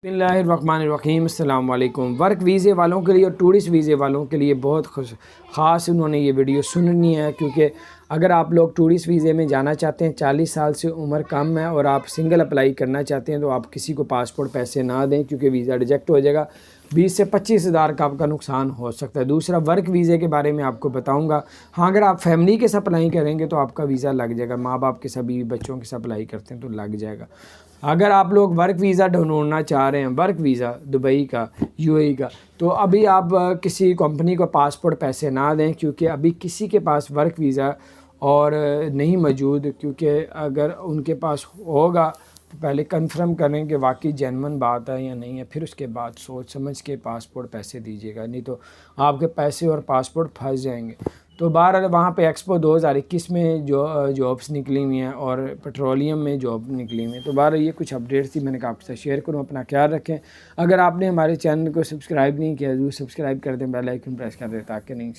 بسم اللہ الرحمن الرحیم، السلام علیکم۔ ورک ویزے والوں کے لیے اور ٹورسٹ ویزے والوں کے لیے بہت خاص انہوں نے یہ ویڈیو سننی ہے، کیونکہ اگر آپ لوگ ٹورسٹ ویزے میں جانا چاہتے ہیں، 40 سال سے عمر کم ہے اور آپ سنگل اپلائی کرنا چاہتے ہیں، تو آپ کسی کو پاسپورٹ پیسے نہ دیں، کیونکہ ویزا ریجیکٹ ہو جائے گا۔ 20 سے 25 ہزار کا آپ کا نقصان ہو سکتا ہے۔ دوسرا، ورک ویزے کے بارے میں آپ کو بتاؤں گا۔ ہاں، اگر آپ فیملی کے ساتھ اپلائی کریں گے تو آپ کا ویزا لگ جائے گا، ماں باپ کے سبھی بچوں کے ساتھ اپلائی کرتے ہیں تو لگ جائے گا۔ اگر آپ لوگ ورک ویزا ڈھونڈنا چاہ رہے ہیں، ورک ویزا دبئی کا، یو اے ای کا، تو ابھی آپ کسی کمپنی کو پاسپورٹ پیسے نہ دیں، کیونکہ ابھی کسی کے پاس ورک ویزا اور نہیں موجود، کیونکہ اگر ان کے پاس ہوگا تو پہلے کنفرم کریں کہ واقعی جینون بات ہے یا نہیں ہے، پھر اس کے بعد سوچ سمجھ کے پاسپورٹ پیسے دیجیے گا، نہیں تو آپ کے پیسے اور پاسپورٹ پھنس جائیں گے۔ تو بہرحال وہاں پہ ایکسپو 2021 میں جو جابس نکلی ہوئی ہیں اور پیٹرولیم میں جاب نکلی ہوئی ہیں، تو بہرحال یہ کچھ اپڈیٹس تھی، میں نے کہا آپ سے شیئر کروں۔ اپنا خیال رکھیں۔ اگر آپ نے ہمارے چینل کو سبسکرائب نہیں کیا، ضرور سبسکرائب کر دیں، بیل آئیکن پریس کر دیں تاکہ نہیں